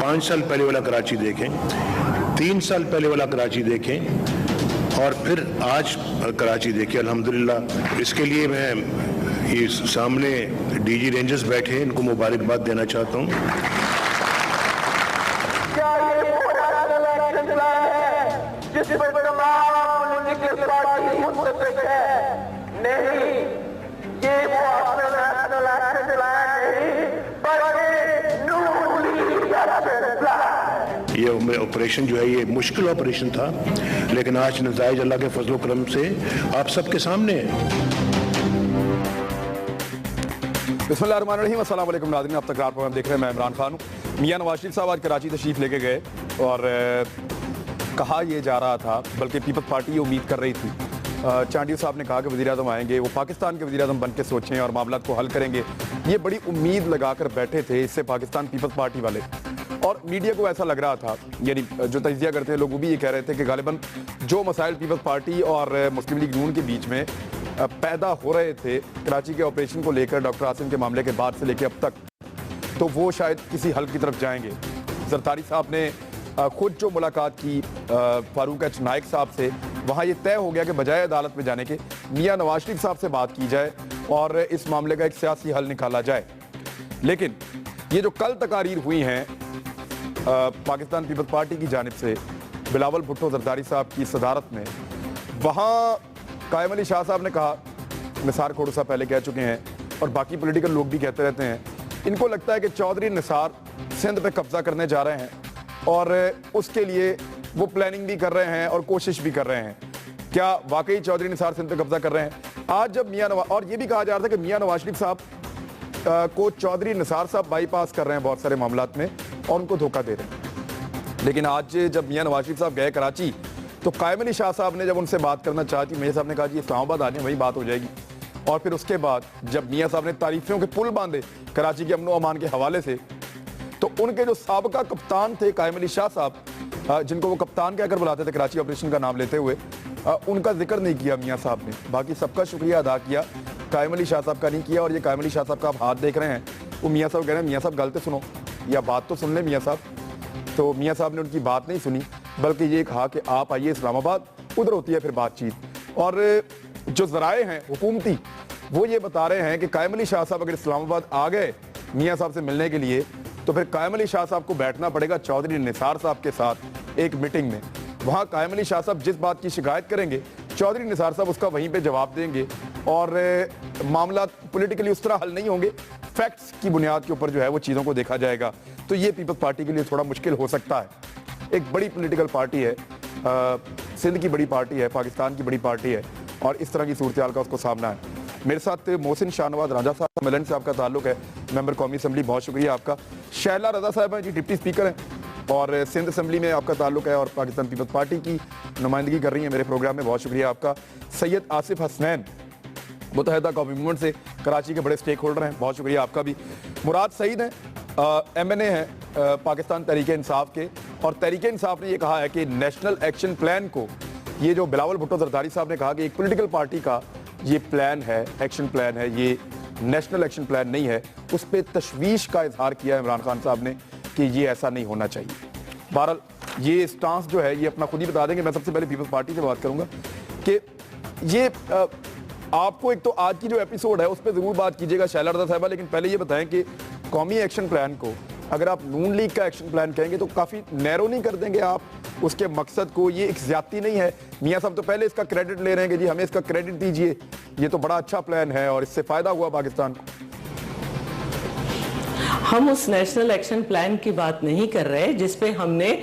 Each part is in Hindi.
5 साल पहले वाला कराची देखें, 3 साल पहले वाला कराची देखें और फिर आज कराची देखें। अल्हम्दुलिल्लाह इसके लिए मैं ये सामने डीजी रेंजर्स बैठे हैं, इनको मुबारकबाद देना चाहता हूँ। क्या ये जिस पर तमाम पॉलिटिकल पार्टी मुत्तफिक है? नहीं, ये वो अपना नेशनल एक्शन प्लान नहीं, बल्कि नून लीग का एक्शन प्लान। ये ऑपरेशन जो है ये मुश्किल ऑपरेशन था, लेकिन आज नताइज अल्लाह के फजल करम से आप सबके सामने है। बिस्मिल्लाहिर्रहमानिर्रहीम, अस्सलाम वालेकुम नाज़रीन, अब तक रात प्रोग्राम देख रहे हैं। मैं इमरान खान हूँ। मियां नवाज शरीफ साहब आज कराची तशरीफ़ लेके गए और कहा यह जा रहा था, बल्कि पीपल्स पार्टी ये उम्मीद कर रही थी, चांडियों साहब ने कहा कि वज़ीर-ए-आज़म आएंगे, वो पाकिस्तान के वज़ीर-ए-आज़म बन के सोचें और मामला को हल करेंगे। ये बड़ी उम्मीद लगा कर बैठे थे इससे पाकिस्तान पीपल्स पार्टी वाले, और मीडिया को ऐसा लग रहा था, यानी जो तजिया करते हैं लोग वो भी ये कह रहे थे कि गालिबन जो मसाइल पीपल्स पार्टी और मुस्लिम लीग नून के बीच में पैदा हो रहे थे कराची के ऑपरेशन को लेकर, डॉक्टर आसिम के मामले के बाद से लेकर अब तक, तो वो शायद किसी हल की तरफ जाएंगे। जरदारी साहब ने खुद जो मुलाकात की फारूक एच नाइक साहब से, वहाँ ये तय हो गया कि बजाय अदालत में जाने के मियां नवाज शरीफ साहब से बात की जाए और इस मामले का एक सियासी हल निकाला जाए। लेकिन ये जो कल तकारीर हुई हैं पाकिस्तान पीपल्स पार्टी की जानिब से बिलावल भुट्टो जरदारी साहब की सदारत में, वहाँ कायम अली शाह साहब ने कहा, निसार खोड़ू साहब पहले कह चुके हैं और बाकी पॉलिटिकल लोग भी कहते रहते हैं, इनको लगता है कि चौधरी निसार सिंध पे कब्जा करने जा रहे हैं और उसके लिए वो प्लानिंग भी कर रहे हैं और कोशिश भी कर रहे हैं। क्या वाकई चौधरी निसार सिंध पे कब्जा कर रहे हैं? आज जब मियां नवाज, और ये भी कहा जा रहा था कि मियां नवाज शरीफ साहब को चौधरी निसार साहब बाईपास कर रहे हैं बहुत सारे मामलात में और उनको धोखा दे रहे हैं। लेकिन आज जब मियां नवाज शरीफ साहब गए कराची, तो कायम अली शाह साहब ने जब उनसे बात करना चाहती, मियां साहब ने कहा जी इस्लामाबाद आने, वही बात हो जाएगी। और फिर उसके बाद जब मियां साहब ने तारीफियों के पुल बांधे कराची के अमन व अमान के हवाले से, तो उनके जो साबका कप्तान थे कायम अली शाह साहब, जिनको वो कप्तान कहकर बुलाते थे कराची ऑपरेशन का नाम लेते हुए, उनका जिक्र नहीं किया मियां साहब ने। बाकी सबका शुक्रिया अदा किया, कायम अली शाह साहब का नहीं किया। और ये कायम अली शाह साहब का आप हाथ देख रहे हैं, वो मियां साहब कह रहे हैं मियां साहब गलत सुनो या बात तो सुन ले मियां साहब। तो मियां साहब ने उनकी बात नहीं सुनी, बल्कि ये कहा कि आप आइए इस्लामाबाद, उधर होती है फिर बातचीत। और जो ज़राए हैं हुकूमती, वो ये बता रहे हैं कि कायम अली शाह साहब अगर इस्लामाबाद आ गए मियां साहब से मिलने के लिए, तो फिर कायम अली शाह साहब को बैठना पड़ेगा चौधरी निसार साहब के साथ एक मीटिंग में। वहाँ कायम अली शाह साहब जिस बात की शिकायत करेंगे, चौधरी निसार साहब उसका वहीं पे जवाब देंगे और मामला पॉलिटिकली उस तरह हल नहीं होंगे, फैक्ट्स की बुनियाद के ऊपर जो है वो चीज़ों को देखा जाएगा। तो ये पीपल्स पार्टी के लिए थोड़ा मुश्किल हो सकता है। एक बड़ी पॉलिटिकल पार्टी है, सिंध की बड़ी पार्टी है, पाकिस्तान की बड़ी पार्टी है, और इस तरह की सूरत हाल का उसको सामना है। मेरे साथ मोहसिन शाहनवाज राजा साहब मिलन से आपका ताल्लुक है, मेंबर कौमी असम्बली, बहुत शुक्रिया आपका। शहला रजा साहब हैं जी, डिप्टी स्पीकर हैं और सिंध असम्बली में आपका ताल्लुक है और पाकिस्तान पीपल्स पार्टी की नुमाइंदगी कर रही है मेरे प्रोग्राम में, बहुत शुक्रिया आपका। सैयद आसिफ हसनैन मुत्तहिदा कौमी मूवमेंट से कराची के बड़े स्टेक होल्डर हैं, बहुत शुक्रिया आपका भी। मुराद सईद हैं, MNA हैं पाकिस्तान तहरीक इंसाफ के, और तहरीक इंसाफ ने यह कहा है कि नेशनल एक्शन प्लान को, ये जो बिलावल भुट्टो जरदारी साहब ने कहा कि एक पॉलिटिकल पार्टी का ये प्लान है, एक्शन प्लान है, ये नेशनल एक्शन प्लान नहीं है, उस पर तशवीश का इजहार किया है इमरान खान साहब ने कि ये ऐसा नहीं होना चाहिए। बहरहाल ये स्टांस जो है ये अपना खुद ही बता देंगे। मैं सबसे पहले पीपल्स पार्टी से बात करूंगा कि ये आपको एक तो आज की जो एपिसोड है उस पर ज़रूर बात कीजिएगा शैला रज़ा साहिबा, लेकिन पहले ये बताएं कि कौमी एक्शन प्लान को अगर आप नून लीग का एक्शन प्लान कहेंगे तो काफ़ी नैरो नहीं कर देंगे आप उसके मकसद को? ये एक ज्यादती नहीं है? मियां साहब तो पहले इसका क्रेडिट ले रहे हैं कि जी हमें इसका क्रेडिट दीजिए, ये तो बड़ा अच्छा प्लान है और इससे फ़ायदा हुआ पाकिस्तान को। हम उस नेशनल एक्शन प्लान की बात नहीं कर रहे जिस पे हमने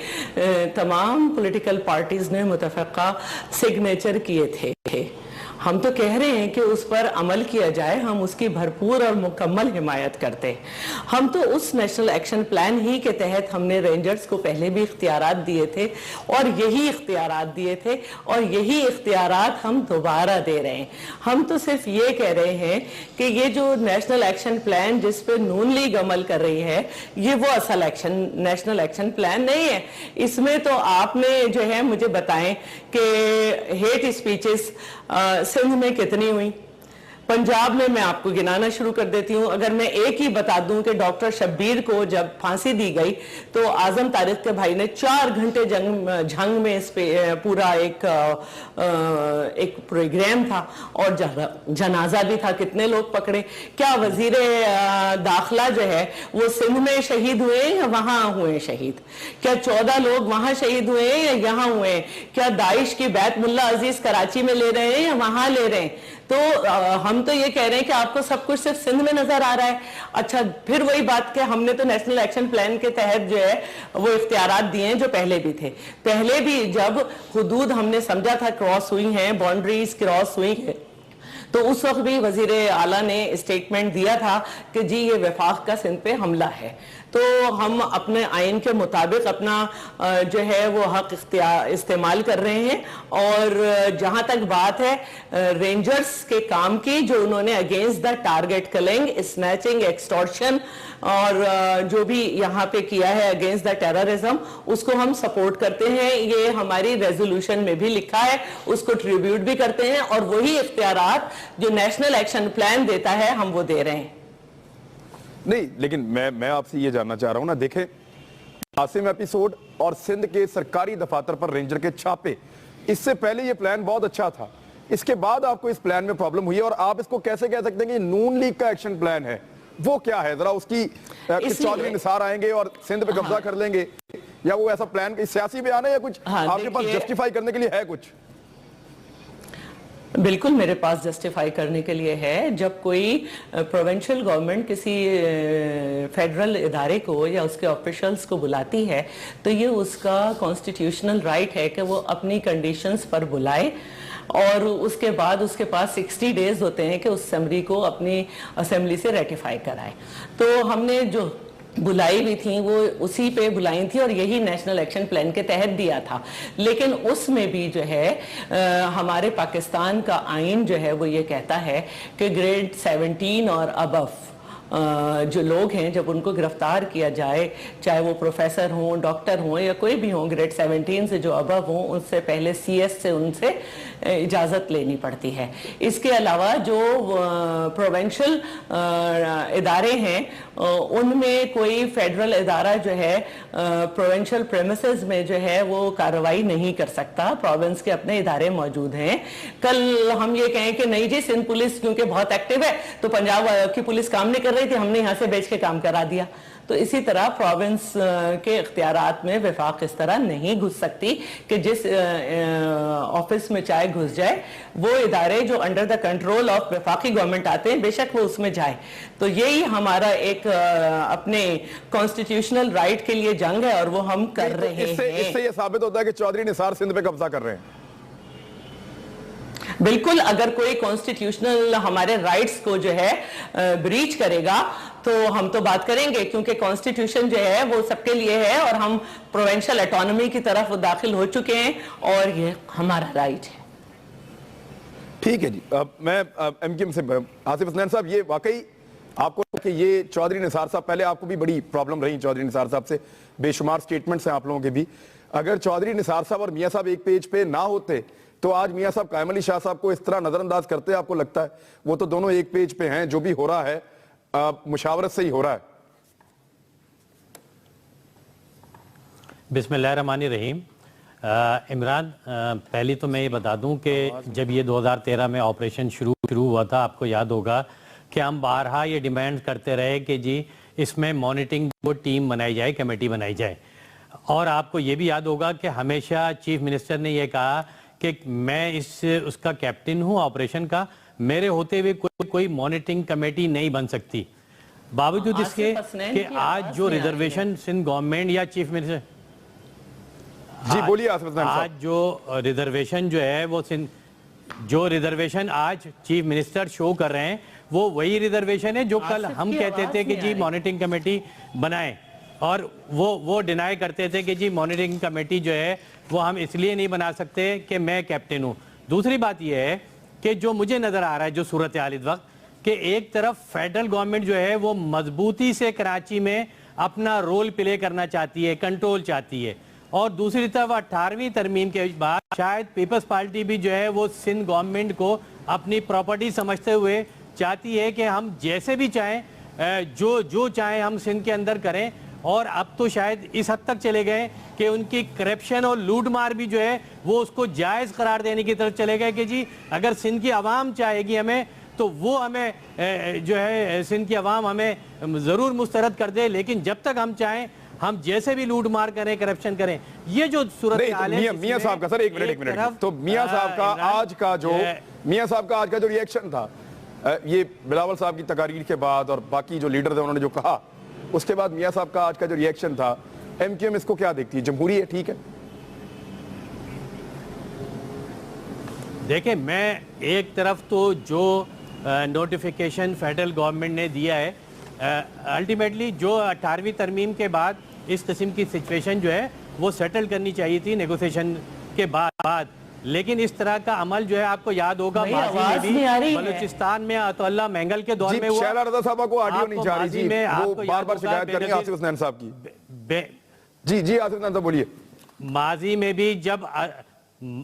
तमाम पॉलिटिकल पार्टीज ने मुतफ़क़ा सिग्नेचर किए थे। हम तो कह रहे हैं कि उस पर अमल किया जाए, हम उसकी भरपूर और मुकम्मल हिमायत करते हैं। हम तो उस नेशनल एक्शन प्लान ही के तहत हमने रेंजर्स को पहले भी इख्तियारात दिए थे और यही इख्तियारात दिए थे और यही इख्तियारात हम दोबारा दे रहे हैं। हम तो सिर्फ ये कह रहे हैं कि ये जो नेशनल एक्शन प्लान जिस पे नून लीग अमल कर रही है, ये वो असल नेशनल एक्शन प्लान नहीं है। इसमें तो आपने जो है मुझे बताएं कि हेट स्पीचेस सिंध में कितनी हुई, पंजाब में मैं आपको गिनाना शुरू कर देती हूं। अगर मैं एक ही बता दूं कि डॉक्टर शब्बीर को जब फांसी दी गई तो आजम तारिक के भाई ने 4 घंटे जंग में इस पे पूरा एक प्रोग्राम था और जनाजा भी था। कितने लोग पकड़े? क्या वजीर दाखिला जो है वो सिंध में शहीद हुए या वहां हुए शहीद? क्या 14 लोग वहां शहीद हुए या यहां हुए? क्या दाइश की बैत मुल्ला अजीज कराची में ले रहे हैं या वहां ले रहे हैं? तो हम तो ये कह रहे हैं कि आपको सब कुछ सिर्फ सिंध में नजर आ रहा है। अच्छा, फिर वही बात कि हमने तो नेशनल एक्शन प्लान के तहत जो है वो इख्तियारात दिए हैं जो पहले भी थे। पहले भी जब हुदूद हमने समझा था क्रॉस हुई हैं, बाउंड्रीज क्रॉस हुई है, तो उस वक्त भी वजीर आला ने स्टेटमेंट दिया था कि जी ये वफाक का सिंध पे हमला है। तो हम अपने आइन के मुताबिक अपना जो है वो हक इस्तेमाल कर रहे हैं। और जहां तक बात है रेंजर्स के काम की, जो उन्होंने against the target killing, snatching, extortion और जो भी यहाँ पे किया है अगेंस्ट द टेररिज्म, उसको हम सपोर्ट करते हैं। ये हमारी रेजोल्यूशन में भी लिखा है, उसको ट्रिब्यूट भी करते हैं और वही इख्तियारात जो नेशनल एक्शन प्लान देता है हम वो दे रहे हैं। नहीं, लेकिन मैं आपसे ये जानना चाह रहा हूं ना, देखें आसिम एपिसोड और सिंध के सरकारी दफातर पर रेंजर के छापे, इससे पहले ये प्लान बहुत अच्छा था। इसके बाद आपको इस प्लान में प्रॉब्लम हुई है और आप इसको कैसे कह सकते हैं कि नून लीग का एक्शन प्लान है? वो क्या है जरा उसकी? चौधरी निसार आएंगे और सिंध पे कब्जा कर लेंगे, या वो ऐसा प्लान सियासी बयान है या कुछ आपके पास जस्टिफाई करने के लिए है कुछ? बिल्कुल मेरे पास जस्टिफाई करने के लिए है। जब कोई प्रोविंशियल गवर्नमेंट किसी फेडरल इदारे को या उसके ऑफिशियल्स को बुलाती है तो ये उसका कॉन्स्टिट्यूशनल राइट है कि वो अपनी कंडीशंस पर बुलाए और उसके बाद उसके पास 60 डेज होते हैं कि उस समरी को अपनी असेंबली से रेटिफाई कराए। तो हमने जो बुलाई भी थी वो उसी पे बुलाई थी और यही नेशनल एक्शन प्लान के तहत दिया था। लेकिन उसमें भी जो है हमारे पाकिस्तान का आइन जो है वो ये कहता है कि ग्रेड 17 और अबव जो लोग हैं जब उनको गिरफ्तार किया जाए, चाहे वो प्रोफेसर हों, डॉक्टर हों या कोई भी हों, ग्रेड 17 से जो अबव हों, उससे पहले CS से उनसे इजाज़त लेनी पड़ती है। इसके अलावा जो प्रोविंशियल इदारे हैं उनमें कोई फेडरल इदारा जो है प्रोविंशियल प्रेमिसेस में जो है वो कार्रवाई नहीं कर सकता। प्रोविंस के अपने इदारे मौजूद हैं। कल हम ये कहें कि नहीं जी सिंध पुलिस क्योंकि बहुत एक्टिव है तो पंजाब की पुलिस काम नहीं कर रही थी, हमने यहाँ से बेच के काम करा दिया। तो इसी तरह प्रोविंस के इख्तियारात में वफाक इस तरह नहीं घुस सकती कि जिस ऑफिस में चाहे घुस जाए। वो इदारे जो अंडर द कंट्रोल ऑफ वफाकी गवर्नमेंट आते हैं बेशक वो उसमें जाए। तो यही हमारा एक अपने कॉन्स्टिट्यूशनल राइट के लिए जंग है और वो हम कर रहे हैं। इससे ये साबित होता है कि चौधरी निसार सिंध पे कब्जा कर रहे हैं। बिल्कुल, अगर कोई कॉन्स्टिट्यूशनल हमारे राइट्स को जो है ब्रीच करेगा तो हम तो बात करेंगे, क्योंकि कॉन्स्टिट्यूशन जो है वो सबके लिए है और हम प्रोविंशियल ऑटोनॉमी की तरफ दाखिल हो चुके हैं और ये हमारा राइट है। ठीक है जी। मैं MQM से आसिफ हसनैन साहब, ये वाकई आपको कि ये चौधरी निसार साहब, पहले आपको भी बड़ी प्रॉब्लम रही चौधरी निसार साहब से, बेशुमार स्टेटमेंट्स हैं आप लोगों के भी। अगर चौधरी निसार साहब और मियां साहब एक पेज पे ना होते तो आज मियां साहब कायम अली शाह साहब को इस तरह नजरअंदाज करते हैं? आपको लगता है वो तो दोनों एक पेज पे हैं, जो भी हो रहा है मुशावरत से ही हो रहा है? बिस्मिल्लाहिर्रहमानिर्रहीम। इमरान, पहले तो मैं ये बता दूं कि जब ये 2013 में ऑपरेशन शुरू हुआ था, आपको याद होगा कि हम बारहा ये डिमांड करते रहे कि जी इसमें मॉनिटरिंग बोर्ड टीम बनाई जाए, कमेटी बनाई जाए। और आपको ये भी याद होगा कि हमेशा चीफ मिनिस्टर ने यह कहा कि मैं उसका कैप्टन हूं ऑपरेशन का, मेरे होते हुए कोई मॉनिटरिंग कमेटी नहीं बन सकती। बावजूद इसके कि आज जो रिजर्वेशन सिंध गवर्नमेंट या चीफ मिनिस्टर, जी बोलिए आसिफ हसनैन साहब, आज जो रिजर्वेशन जो है वो जो रिजर्वेशन आज चीफ मिनिस्टर शो कर रहे हैं वो वही रिजर्वेशन है जो कल हम कहते थे कि जी मॉनिटरिंग कमेटी बनाएं, और वो डिनाई करते थे कि जी मॉनिटरिंग कमेटी जो है वो हम इसलिए नहीं बना सकते कि मैं कैप्टन हूं। दूसरी बात यह है कि जो मुझे नजर आ रहा है जो सूरत हाल इस वक्त, कि एक तरफ फेडरल गवर्नमेंट जो है वो मजबूती से कराची में अपना रोल प्ले करना चाहती है, कंट्रोल चाहती है, और दूसरी तरफ 18वीं तरमीम के बाद शायद पीपल्स पार्टी भी जो है वो सिंध गवर्नमेंट को अपनी प्रॉपर्टी समझते हुए चाहती है कि हम जैसे भी चाहें, जो चाहें हम सिंध के अंदर करें। और अब तो शायद इस हद तक चले गए कि उनकी करप्शन और लूट मार भी जो है वो उसको जायज़ करार देने की तरफ चले गए कि जी अगर सिंध की आवाम चाहेगी हमें तो वो हमें जो है सिंध की आवाम हमें ज़रूर मुस्तरद कर दे, लेकिन जब तक हम चाहें हम जैसे भी लूट मार करें, करप्शन करें। ये जो सूरत हाल है मियां साहब का, सर एक मिनट, तो मियां साहब का आज का जो रिएक्शन था, ये बिलावल साहब की तकारीर के बाद और बाकी जो लीडर थे उन्होंने जो कहा, उसके बाद मियां साहब का आज का जो रिएक्शन था, एमक्यूएम इसको क्या देखती है? जमहूरी है, ठीक है। देखिए, मैं एक तरफ तो जो नोटिफिकेशन फेडरल गवर्नमेंट ने दिया है, अल्टीमेटली जो 18वीं तरमीम के बाद इस किस्म की सिचुएशन जो है वो सेटल करनी चाहिए थी नेगोशिएशन के बाद, लेकिन इस तरह का अमल जो है आपको याद होगा माजी में भी बलूचिस्तान में अतुल्ला मैंगल के दौर में हुआ। शैला रज़ा साहब को ऑडियो नहीं जा रही जी, वो बार-बार शिकायत कर रही हैं आसिफ हसनैन साहब की। जी आसिफ हसनैन साहब बोलिए।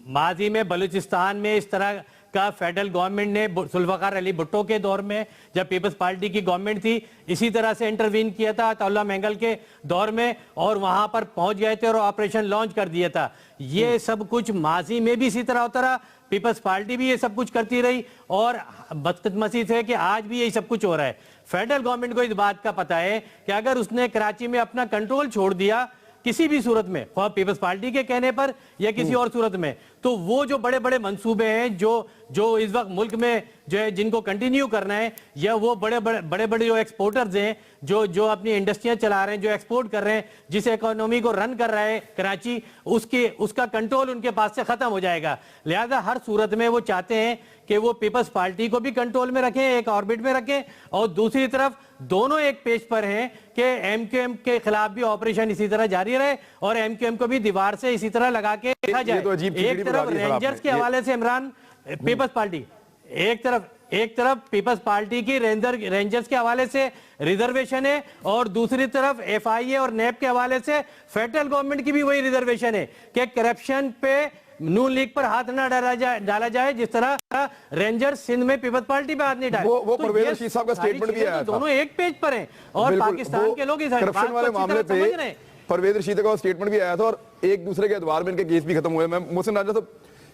माजी में बलूचिस्तान में इस तरह का फेडरल गवर्नमेंट ने जुल्फ़िकार अली भुट्टो के दौर में, जब पीपल्स पार्टी की गवर्नमेंट थी, इसी तरह से इंटरवीन किया था अतुल्ला मैंगल के दौर में और वहां पर पहुंच गए थे और ऑपरेशन लॉन्च कर दिया था। ये सब कुछ माजी में भी इसी तरह होता रहा, पीपल्स पार्टी भी ये सब कुछ करती रही और बदकिस्मती से कि आज भी यही सब कुछ हो रहा है। फेडरल गवर्नमेंट को इस बात का पता है कि अगर उसने कराची में अपना कंट्रोल छोड़ दिया किसी भी सूरत में, पीपल्स पार्टी के कहने पर या किसी और सूरत में, तो वो जो बड़े बड़े मंसूबे हैं जो इस वक्त मुल्क में जो है जिनको कंटिन्यू करना है, या वो बड़े बड़े जो एक्सपोर्टर्स हैं जो अपनी इंडस्ट्रियां चला रहे हैं, जो एक्सपोर्ट कर रहे हैं, जिस इकोनॉमी को रन कर रहा है कराची, उसका कंट्रोल उनके पास से खत्म हो जाएगा। लिहाजा हर सूरत में वो चाहते हैं कि वो पीपल्स पार्टी को भी कंट्रोल में रखें, एक ऑर्बिट में रखें, और दूसरी तरफ दोनों एक पेज पर हैं कि एमक्यूएम के खिलाफ भी ऑपरेशन इसी तरह जारी रहे और एमक्यूएम को भी दीवार से इसी तरह लगा के देखा जाए। तो एक तरफ रेंजर्स के हवाले से इमरान पीपल्स पार्टी, एक तरफ पीपल्स पार्टी की रेंजर्स के हवाले से रिजर्वेशन है और दूसरी तरफ एफआईए और नेप के हवाले से फेडरल गवर्नमेंट की भी वही रिजर्वेशन है कि करप्शन पे नून लीग पर हाथ ना डाला जाए जिस तरह रेंजर्स सिंध में पीपल्स पार्टी पे हाथ नहीं डाले। वो परवेज रशीद साहब का स्टेटमेंट भी आया था, दोनों एक पेज पर हैं और पाकिस्तान के लोग इस करप्शन वाले मामले पे परवेज रशीद का स्टेटमेंट भी आया था और एक दूसरे के एतबार में इनके केस भी खत्म हुए। मैं मोहसिन राजा साहब,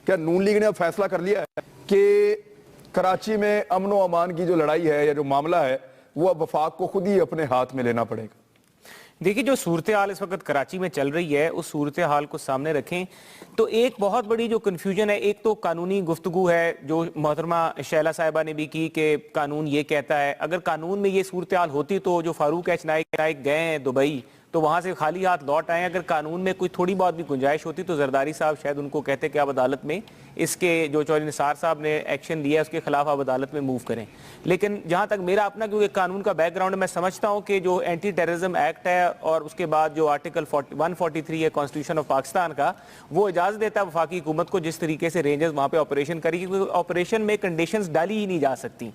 क्या नून लीग ने अब फैसला कर लिया है कि कराची में अमन व अमान की जो लड़ाई है या जो मामला है वो अब वफाक को खुद ही अपने हाथ में लेना पड़ेगा? देखिए, जो सूरत हाल इस वक्त कराची में चल रही है उस सूरत हाल को सामने रखें तो एक बहुत बड़ी जो कन्फ्यूजन है, एक तो कानूनी गुफ्तगू है जो मोहतरमा शैला साहिबा ने भी की कि कानून ये कहता है। अगर कानून में ये सूरत हाल होती तो जो फारूक एच नाइक गए हैं दुबई तो वहां से खाली हाथ लौट आए। अगर कानून में कोई थोड़ी बहुत भी गुंजाइश होती तो जरदारी साहब शायद उनको कहते कि आप अदालत में इसके जो चौधरी निसार साहब ने एक्शन लिया उसके खिलाफ आप अदालत में मूव करें। लेकिन जहां तक मेरा अपना क्योंकि कानून का बैकग्राउंड है, मैं समझता हूं कि जो एंटी टेररिज्म एक्ट है और उसके बाद जो आर्टिकल 143 है कॉन्स्टिट्यूशन ऑफ पाकिस्तान का, वो इजाजत देता है वफाकी हुकूमत को जिस तरीके से रेंजर्स वहां पे ऑपरेशन करेगी, क्योंकि ऑपरेशन में कंडीशंस डाली ही नहीं जा सकती।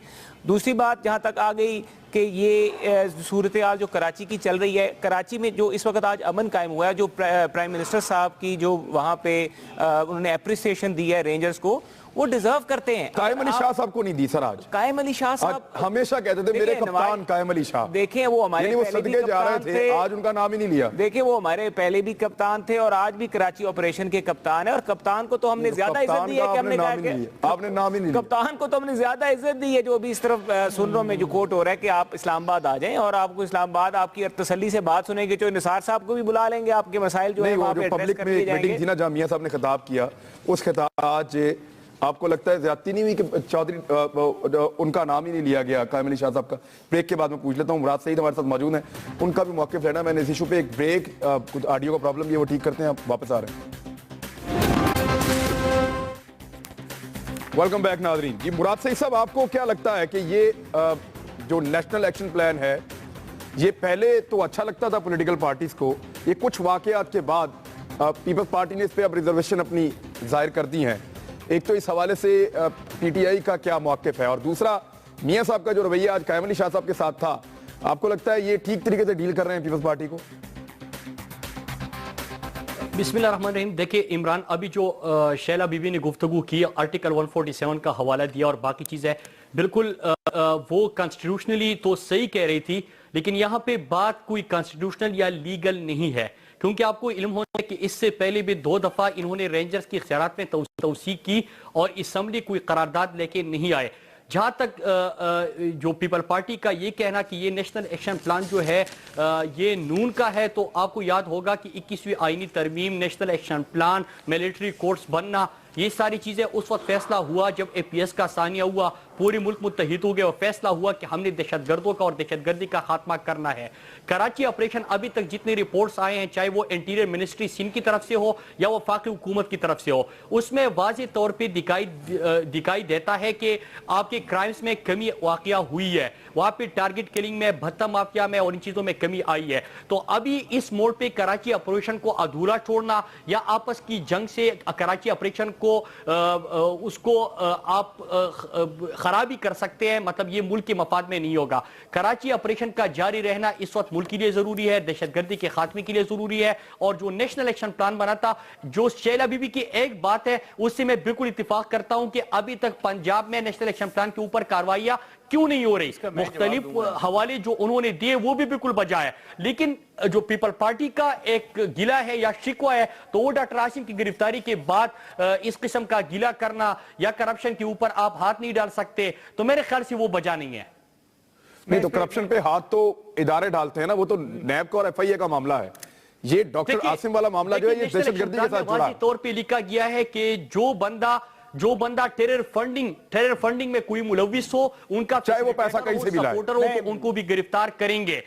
दूसरी बात जहां तक आ गई कि ये सूरत हाल जो कराची की चल रही है, कराची में जो इस वक्त आज अमन कायम हुआ है, जो प्राइम मिनिस्टर साहब की जो वहां पे उन्होंने अप्रिसिएशन दी है रेंजर्स को, वो डिजर्व करते हैं। कायम अली शाह साहब को नहीं दी सर आज। कायम अली शाह साहब हमेशा कहते थे मेरे कप्तान कायम अली शाह। देखें वो हमारे वो सदके जा रहे थे, आज उनका नाम ही नहीं लिया। देखिए वो हमारे पहले भी कप्तान थे और आज भी कराची ऑपरेशन के कप्तान है और कप्तान को तो हमने ज्यादा इज्जत दी है कि हमने कहा कि आपने नाम ही नहीं लिया। कप्तान को तो हमने ज्यादा इज्जत दी है। जो अभी इस तरफ सुन रहा में जो कोट हो रहा है कि आप इस्लामाबाद आ जाएं और आपको इस्लामाबाद आपकी तसल्ली से बात सुनेंगे, जो निसार साहब को भी बुला लेंगे, आपके मसाइल जो है वहां पे एड्रेस कर दिए जाएंगे। मीटिंग थी ना जहां मियां साहब ने खिताब किया, उस खिताब आज आपको लगता है ज्यादती नहीं हुई कि चौधरी उनका नाम ही नहीं लिया गया कायम अली शाह साहब का? ब्रेक के बाद मैं पूछ लेता हूँ, मुराद सईद हमारे साथ मौजूद है, उनका भी मौक़िफ़ लेना। मैंने इस इशू पे एक ब्रेक, कुछ ऑडियो का प्रॉब्लम भी है वो ठीक करते हैं, आप वापस आ रहे हैं। वेलकम बैक नाज़रीन। जी मुराद सईद साहब, आपको क्या लगता है कि ये जो नेशनल एक्शन प्लान है ये पहले तो अच्छा लगता था पॉलिटिकल पार्टीज को, ये कुछ वाक़यात के बाद पीपल्स पार्टी ने इस पर अब रिजर्वेशन अपनी जाहिर कर दी हैं, एक तो इस हवाले से पीटीआई का क्या मौक़िफ़ है, और दूसरा मियां साहब का जो रवैया आज कायम अली शाह साहब के साथ था, आपको लगता है ये ठीक तरीके से डील कर रहे हैं पीपल्स पार्टी को? बिस्मिल्लाहिर्रहमानिर्रहीम। देखिए इमरान, अभी जो शैला बीबी ने गुफ्तगू की, आर्टिकल 147 का हवाला दिया और बाकी चीज़ें, बिल्कुल वो कॉन्स्टिट्यूशनली तो सही कह रही थी, लेकिन यहाँ पे बात कोई कॉन्स्टिट्यूशनल या लीगल नहीं है, क्योंकि आपको इल्म होता है कि इससे पहले भी 2 दफ़ा इन्होंने रेंजर्स की इख्तियारात में तौसीक की और असम्बली कोई करारदाद लेके नहीं आए। जहाँ तक जो पीपल पार्टी का ये कहना कि ये नेशनल एक्शन प्लान जो है ये नून का है, तो आपको याद होगा कि 21वीं आईनी तरमीम, national action plan, military courts बनना, ये सारी चीजें उस वक्त फैसला हुआ जब APS का सानिया हुआ, पूरे मुल्क मुत्तहिद हो गए और फैसला हुआ कि हमने दहशतगर्दों का और दहशतगर्दी का खात्मा करना है। कराची ऑपरेशन अभी तक जितने रिपोर्ट्स आए हैं, चाहे वो इंटीरियर मिनिस्ट्री सिंध की तरफ से हो या वो वफाकी हुकूमत की तरफ से हो, उसमें वाज़ेह तौर पर दिखाई देता है कि आपके क्राइम्स में कमी वाक़या हुई है, वहाँ पे टारगेट किलिंग में, भत्ता माफिया में और इन चीज़ों में कमी आई है। तो अभी इस मोड़ पे कराची ऑपरेशन को अधूरा छोड़ना या आपस की जंग से कराची ऑपरेशन को उसको आप खराबी कर सकते हैं, मतलब ये मुल्क के मफाद में नहीं होगा। कराची ऑपरेशन का जारी रहना इस वक्त मुल्क के लिए जरूरी है, दहशतगर्दी के खात्मे के लिए जरूरी है। और जो नेशनल एक्शन प्लान बना था, जो शैला बीबी की एक बात है उससे मैं बिल्कुल इत्तेफाक करता हूं कि अभी तक पंजाब में नेशनल एक्शन प्लान के ऊपर कार्रवाइयां क्यों नहीं हो रही। मुख्तलिफ हवाले जो उन्होंने दिए वो भी बिल्कुल बजा है, लेकिन जो पीपल पार्टी का एक गिला है या शिकवा है, तो वो डॉक्टर आसिम की गिरफ्तारी के बाद इस किस्म का गिला करना या करप्शन के ऊपर आप हाथ नहीं डाल सकते, तो मेरे ख्याल से वो बजा नहीं है। नहीं, तो करप्शन पे हाथ तो इदारे डालते हैं ना, वो तो नैब का और FIA का मामला है। ये डॉक्टर आसिम वाला मामला जो है ये दहशतगर्दी के साथ जुड़ा है। तौर पे लिखा गया है कि जो बंदा टेरर फंडिंग में कोई मुलविस हो, उनका चाहे वो पैसा कहीं से भी लाए, सपोर्टर हो, तो उनको भी गिरफ्तार करेंगे।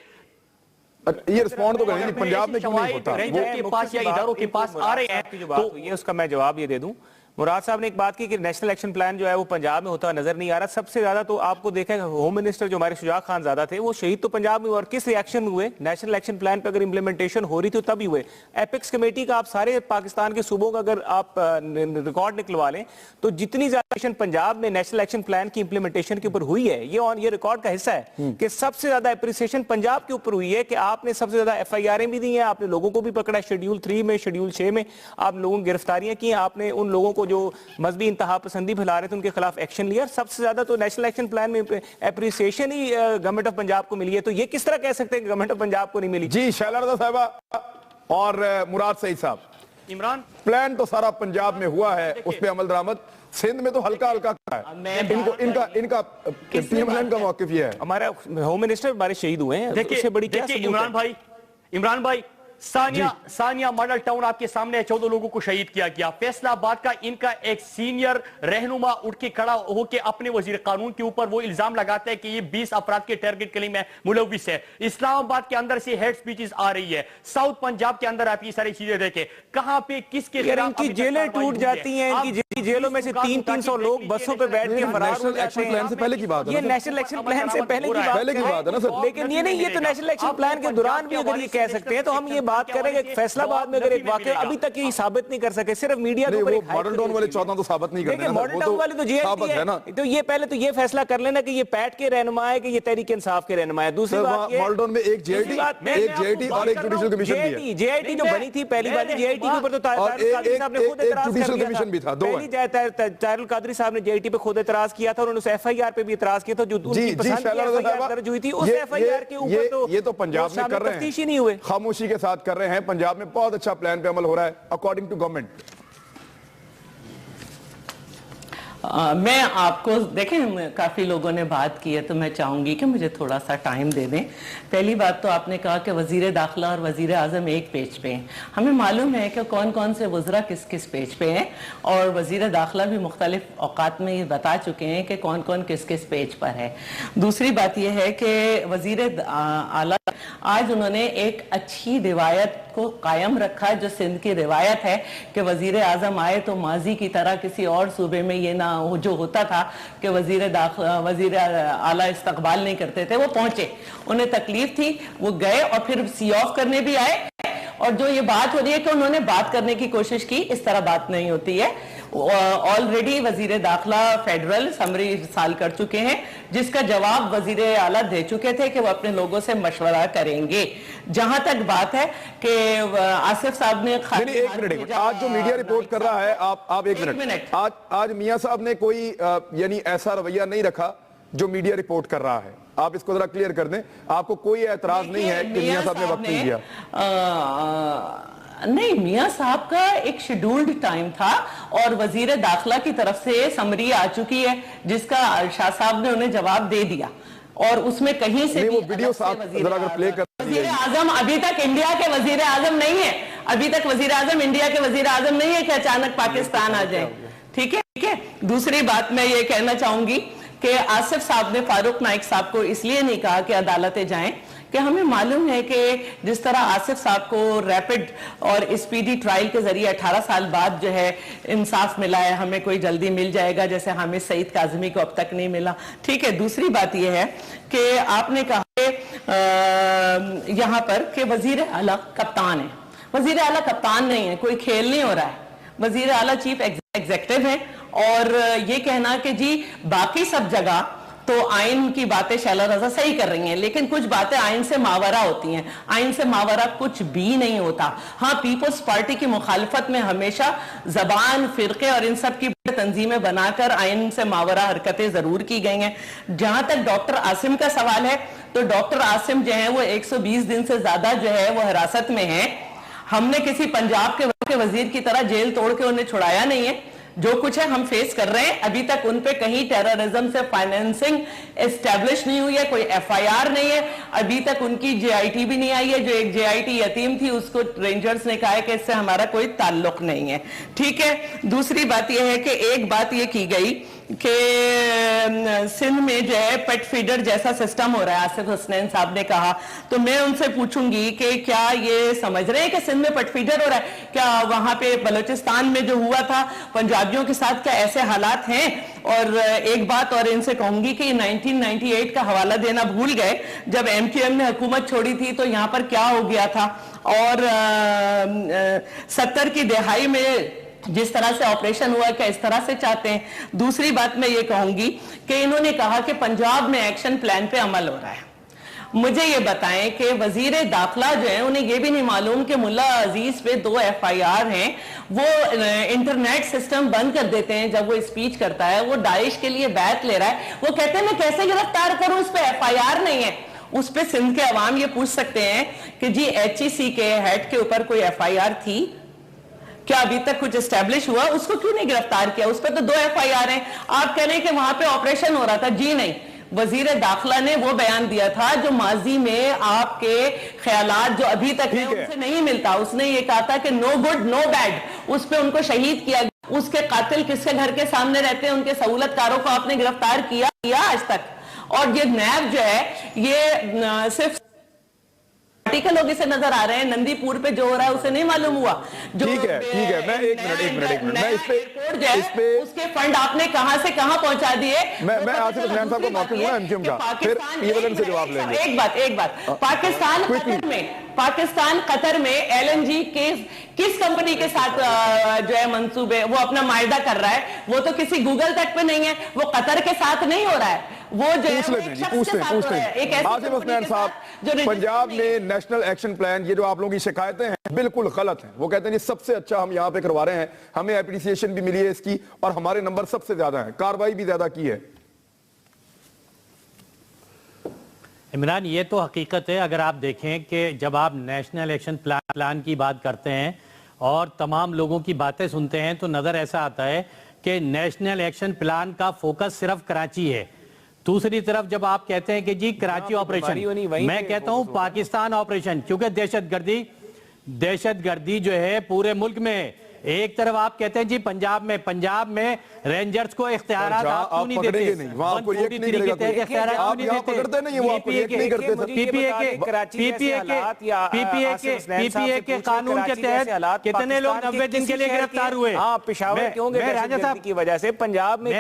ये रिस्पॉन्ड तो करेंगे, पंजाब में क्यों नहीं होता? रेंजर के पास या इदारों के पास आ रहे हैं, जो बात हुई है उसका मैं जवाब ये दे दूं। मुराद साहब ने एक बात की कि नेशनल एक्शन प्लान जो है वो पंजाब में होता नजर नहीं आ रहा। सबसे ज्यादा तो आपको देखा होम मिनिस्टर जो हमारे शुजा खान ज़्यादा थे, वो शहीद तो पंजाब में हुए, और किस रिएक्शन हुए नेशनल एक्शन प्लान पे अगर इंप्लीमेंटेशन हो रही थी तभी हुए। एपेक्स कमेटी का आप सारे पाकिस्तान के सूबों का अगर आप रिकॉर्ड निकलवा लें तो जितनी ज्यादा एक्शन पंजाब में नेशनल एक्शन प्लान की इंप्लीमेंटेशन के ऊपर हुई है, ये रिकॉर्ड का हिस्सा है कि सबसे ज्यादा अप्रिसिएशन पंजाब के ऊपर हुई है कि आपने सबसे ज्यादा FIR भी दी हैं, आपने लोगों को भी पकड़ा, शेड्यूल 3 में, शेड्यूल 6 में आप लोगों की गिरफ्तारियां की, आपने उन लोगों को जो मजहबी इंतहा पसंदी फैला रहे थे उनके खिलाफ एक्शन लिया। सबसे ज्यादा तो नेशनल एक्शन प्लान में appreciation he government of Punjab को मिली है। तो ये किस तरह कह सकते हैं कि गवर्नमेंट ऑफ पंजाब को नहीं मिली? जी शैला रज़ा साहिबा और मुराद सईद साहब, इमरान, प्लान तो सारा पंजाब में हुआ है, उस पर अमल दरामद सिंध में तो हल्का हल्का है। इनका PMLN का मौक़िफ़ ये है। हमारा होम मिनिस्टर हमारे शहीद हुए हैं, देखिए बड़ी क्या इमरान भाई सानिया मॉडल टाउन आपके सामने 14 लोगों को शहीद किया गया। फैसलाबाद का इनका एक सीनियर रहनुमा उठ के खड़ा होकर अपने वजीर कानून के ऊपर वो इल्जाम लगाता है कि ये 20 अफराद के टारगेट किलिंग में मुलविस है। इस्लामाबाद के अंदर से हेड स्पीचेस आ रही है, साउथ पंजाब के अंदर आप ये सारी चीजें देखें, कहां पे किसके खिलाफ इनकी जेलें टूट जाती हैं, इनकी जेलों में से 300 लोग बसों पे बैठ के फरार हो जाते हैं। प्लान से पहले की बात है, ये नेशनल एक्शन प्लान से पहले की बात है ना सर। लेकिन ये नहीं, ये तो नेशनल एक्शन प्लान के दौरान भी अगर ये कह सकते हैं तो हम ये बात करेंगे फैसलाबाद में अगर एक वाकया अभी तक ये साबित नहीं कर सके, सिर्फ मीडिया के ऊपर मॉडल टाउन वाले 14 तो साबित नहीं करते, मॉडल टाउन वाले तो जेआईटी है ना, तो ये पहले तो ये फैसला कर लेना कि ये पैट के रहनुमा है कि ये तहरीक इंसाफ के रहनुमा है। दूसरी बात ये मॉडल टाउन में एक जेआईटी और एक जुडिशल कमीशन भी है। जेआईटी जो बनी थी पहली बार, जेआईटी के ऊपर तो तारिल साहब ने खुद एतराज कर दिया था। पहली तारिल कादरी साहब ने जेआईटी पे खुद एतराज किया था और उन्होंने FIR पे भी एतराज किया था जो उनकी पसंद की FIR दर्ज हुई थी, उस FIR के ऊपर तो ये तो पंजाब में कर रहे हैं, नहीं हुए, खामोशी के साथ कर रहे हैं। पंजाब में बहुत अच्छा प्लान पे अमल हो रहा है अकॉर्डिंग टू गवर्नमेंट। मैं आपको देखें, काफ़ी लोगों ने बात की है तो मैं चाहूँगी कि मुझे थोड़ा सा टाइम दे दें। पहली बात तो आपने कहा कि वज़ीर दाखिला और वज़ीर आज़म एक पेज पे हैं। हमें मालूम है कि कौन कौन से वज़रा किस किस पेज पे हैं और वज़ीर दाखिला भी मुख्तलिफ औकात में ये बता चुके हैं कि कौन कौन किस किस पेज पर है। दूसरी बात यह है कि वज़ीर आला आज उन्होंने एक अच्छी रिवायत को कायम रखा है, जो सिंध की रिवायत है कि वज़ीर आज़म आए तो माजी की तरह किसी और सूबे में ये ना जो होता था कि वज़ीर आला इस्तकबाल नहीं करते थे, वो पहुंचे, उन्हें तकलीफ थी, वो गए और फिर सी ऑफ करने भी आए। और जो ये बात हो रही है कि उन्होंने बात करने की कोशिश की, इस तरह बात नहीं होती है। ऑलरेडी वजीर दाखिला फेडरल समरी इरसाल कर चुके हैं, जिसका जवाब वजीर आला दे चुके थे कि वो अपने लोगों से मशवरा करेंगे। जहां तक बात है कि आसिफ साहब ने एक मिनट, आज जो मीडिया रिपोर्ट कर रहा है, आप एक मिनट, आज मियां साहब ने कोई यानी ऐसा रवैया नहीं रखा जो मीडिया रिपोर्ट कर रहा है। आप इसको जरा क्लियर कर दें, आपको कोई एतराज नहीं है कि मियां साहब ने वक्त नहीं दिया? नहीं, मियां साहब का एक शेड्यूल्ड टाइम था और वजीर दाखिला की तरफ से समरी आ चुकी है जिसका शाह साहब ने उन्हें जवाब दे दिया, और उसमें कहीं से वो वीडियो जरा अगर प्ले कर। वजीर आजम अभी तक इंडिया के वजीर आजम नहीं है, अभी तक वजीर आजम इंडिया के वजीर आजम नहीं है कि अचानक पाकिस्तान आ जाए। ठीक है, ठीक है। दूसरी बात मैं ये कहना चाहूंगी कि आसिफ साहब ने फारूक नाइक साहब को इसलिए नहीं कहा कि अदालतें जाएं कि हमें मालूम है कि जिस तरह आसिफ साहब को रैपिड और स्पीडी ट्रायल के जरिए 18 साल बाद जो है इंसाफ मिला है, हमें कोई जल्दी मिल जाएगा जैसे हमें सईद काज़मी को अब तक नहीं मिला। ठीक है। दूसरी बात यह है कि आपने कहा यहां पर कि वजीर आला कप्तान है। वजीर आला कप्तान नहीं है, कोई खेल नहीं हो रहा है। वजीर आला चीफ एग्जीक्यूटिव है, और ये कहना कि जी बाकी सब जगह तो आइन की बातें शैला रजा सही कर रही हैं, लेकिन कुछ बातें आइन से मावरा होती हैं। आइन से मावरा कुछ भी नहीं होता। हाँ, पीपल्स पार्टी की मुखालफत में हमेशा जबान, फिरके और इन सब की तंजीमें बनाकर आइन से मावरा हरकतें जरूर की गई हैं। जहां तक डॉक्टर आसिम का सवाल है, तो डॉक्टर आसिम जो है वो 120 दिन से ज्यादा जो है वो हिरासत में है। हमने किसी पंजाब के वजीर की तरह जेल तोड़ के उन्हें छुड़ाया नहीं है। जो कुछ है हम फेस कर रहे हैं। अभी तक उन पे कहीं टेररिज्म से फाइनेंसिंग एस्टेब्लिश नहीं हुई है, कोई एफआईआर नहीं है। अभी तक उनकी जेआईटी भी नहीं आई है। जो एक जेआईटी यतीम थी उसको रेंजर्स ने कहा है कि इससे हमारा कोई ताल्लुक नहीं है। ठीक है। दूसरी बात यह है कि एक बात यह की गई कि सिंध में जो है पेट फीडर जैसा सिस्टम हो रहा है, आसिफ हुसनैन साहब ने कहा। तो मैं उनसे पूछूंगी कि क्या ये समझ रहे हैं कि सिंध में पेट फीडर हो रहा है? क्या वहां पे बलूचिस्तान में जो हुआ था पंजाबियों के साथ, क्या ऐसे हालात हैं? और एक बात और इनसे कहूंगी कि 1998 का हवाला देना भूल गए। जब एमक्यूएम ने हुकूमत छोड़ी थी तो यहां पर क्या हो गया था, और 70 की दहाई में जिस तरह से ऑपरेशन हुआ, क्या इस तरह से चाहते हैं? दूसरी बात मैं ये कहूंगी कि इन्होंने कहा कि पंजाब में एक्शन प्लान पे अमल हो रहा है। मुझे ये बताएं कि वजीर दाखिला जो है उन्हें ये भी नहीं मालूम कि मुल्ला अजीज पे 2 एफआईआर हैं। वो इंटरनेट सिस्टम बंद कर देते हैं जब वो स्पीच करता है। वो दाइश के लिए बैत ले रहा है। वो कहते हैं मैं कैसे गिरफ्तार करूं, उस पर एफआईआर नहीं है। उस पर सिंध के अवाम ये पूछ सकते हैं कि जी HEC के हेड के ऊपर कोई एफआईआर थी क्या? अभी तक कुछ एस्टेब्लिश हुआ? उसको क्यों नहीं गिरफ्तार किया? उस पर तो 2 एफआईआर हैं। आप कह रहे हैं कि वहां पे ऑपरेशन हो रहा था। जी नहीं, वजीर दाखिला ने वो बयान दिया था जो माजी में आपके ख्यालात जो अभी तक है उनसे नहीं मिलता। उसने ये कहा था कि नो गुड नो बैड, उस पर उनको शहीद किया गया। उसके कातिल किसके घर के सामने रहते हैं? उनके सहूलतकारों को आपने गिरफ्तार किया आज तक? और ये नैब जो है ये सिर्फ के लोग इसे नजर आ रहे हैं। नंदीपुर पे जो हो रहा है उसे नहीं मालूम हुआ। ठीक है। मैं एक मिनट मैं इस पे उसके फंड आपने कहां से कहां पहुंचा दिए? मैं आसिफ हुसैन साहब को मौके दूंगा एमक्यूएम का, फिर पीएलएन से जवाब लेंगे। एक बात पाकिस्तान कतर में LNG किस कंपनी के साथ जो है मंसूबे वो अपना मायदा कर रहा है? वो तो किसी गूगल तक पे नहीं है, वो कतर के साथ नहीं हो रहा है। वो जो पूछते हैं आसिफ हुसैन साहब, पंजाब में नेशनल एक्शन प्लान, ये जो आप लोगों की शिकायतें हैं बिल्कुल गलत हैं। वो कहते हैं सबसे अच्छा हम यहाँ पे करवा रहे हैं, हमें एप्रिसिएशन भी मिली है इसकी, और हमारे नंबर सबसे ज्यादा हैं, कार्रवाई भी ज्यादा की है। इमरान, ये तो हकीकत है। अगर आप देखें कि जब आप नेशनल एक्शन प्लान की बात करते हैं और तमाम लोगों की बातें सुनते हैं तो नजर ऐसा आता है कि नेशनल एक्शन प्लान का फोकस सिर्फ कराची है। दूसरी तरफ जब आप कहते हैं कि जी कराची ऑपरेशन, मैं कहता हूं पाकिस्तान ऑपरेशन, क्योंकि दहशतगर्दी जो है पूरे मुल्क में है। एक तरफ आप कहते हैं जी पंजाब में रेंजर्स को इख्तियारात आप क्यों नहीं देते? पीपीए के कानून के तहत कितने लोग 90 दिन के लिए गिरफ्तार हुए? पेशावर क्यों गए की वजह से? पंजाब में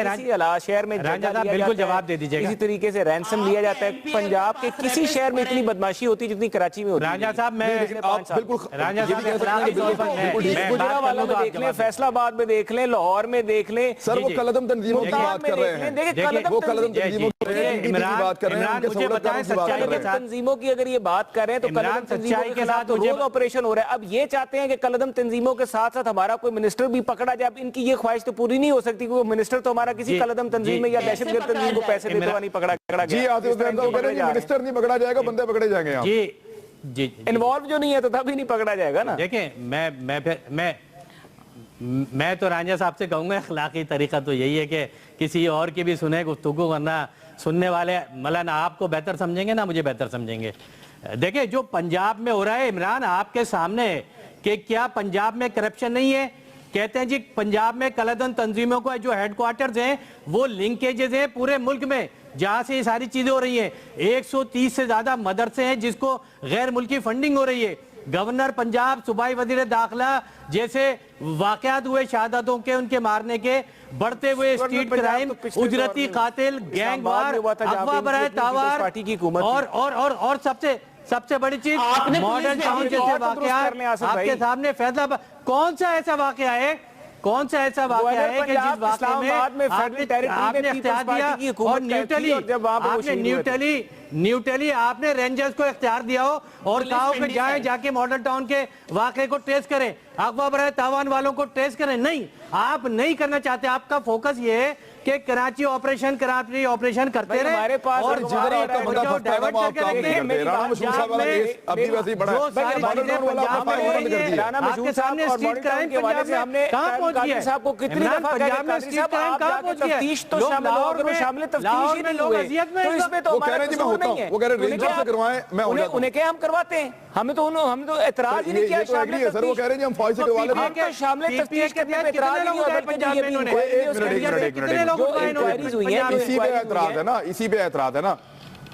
शहर में बिल्कुल जवाब दे दीजिए। इसी तरीके से रैंसम लिया जाता है। पंजाब के किसी शहर में इतनी बदमाशी होती जितनी कराची में होती है। राजा साहब, मैं बिल्कुल राजा साहब में देख लें, फैसलाबाद में देख लें, लाहौर में देख लें। सर वो कलदम तंजीमों की बात कर रहे हैं, वो कलदम तंजीमों की बात कर रहे हैं, मुझे बताएं सच्चाई के साथ तंजीमों की अगर ये बात करें तो कलदम तंजीमों के खिलाफ तो रोज ऑपरेशन हो रहा है। अब ये चाहते हैं कि कलदम तंजीमों के साथ साथ हमारा कोई मिनिस्टर भी पकड़ा जाए। अब इनकी ये ख्वाहिश तो पूरी नहीं हो सकती, क्योंकि मिनिस्टर तो हमारा किसी कलदम तंजीम में या दहशतगर्द तंजीम को पैसे देते हुए नहीं पकड़ा गया। जी मिनिस्टर नहीं पकड़ा जाएगा, बंदे पकड़े जाएंगे। जी इन्वॉल्व जो नहीं है तो तभी नहीं पकड़ा जाएगा ना। देखें मैं तो रांझा साहब से कहूंगा अखलाकी तरीका तो यही है कि किसी और की भी सुने गुफ्तगू, वरना सुनने वाले मौलाना आपको बेहतर समझेंगे ना मुझे बेहतर समझेंगे। देखिए जो पंजाब में हो रहा है इमरान आपके सामने कि क्या पंजाब में करप्शन नहीं है? कहते हैं जी पंजाब में कलदम तंजीमों को जो हेडक्वार्टर्स हैं वो लिंकेजेस हैं पूरे मुल्क में जहां से ये सारी चीजें हो रही हैं। 130 से ज्यादा मदरसे हैं जिसको गैर मुल्की फंडिंग हो रही है। गवर्नर पंजाब, सूबाई वजीर दाखिला जैसे वाकयात हुए शहादतों के, उनके मारने के, बढ़ते हुए स्ट्रीट क्राइम, उजरती कातिल, गैंग वार, अगवा बराए तावार और सबसे बड़ी चीज मॉडर्न टाउन जैसे वाकयात आपके सामने। फैसला कौन सा ऐसा वाकया है कि जिस वाकये में आपने इख्तियार दिया और न्यूट्रली आपने रेंजर्स को इख्तियार दिया हो और कहा कि जाके मॉडल टाउन के वाकये को ट्रेस करें, अगवा बराए तावान वालों को ट्रेस करें? नहीं, आप नहीं करना चाहते। आपका फोकस ये है कि कराची ऑपरेशन करते रहे हमारे पास और डाइवर्ट करके रखते हैं। आपके सामने स्ट्रीट क्राइम पंजाब में कहां पहुंच गया है? पंजाब में स्ट्रीट क्राइम कहां पहुंच गया है? लाहौर में लोग अजियत में, उन्हें क्या हम करवाते हैं? हमें तो एतराज ही नहीं किया। सर वो कह रहे हैं हम फौज से करवा लेते हैं। शामिल तफ्तीश करने पे एतराज नहीं हुआ पंजाब में इन्होंने। इसी पे एतराज है ना।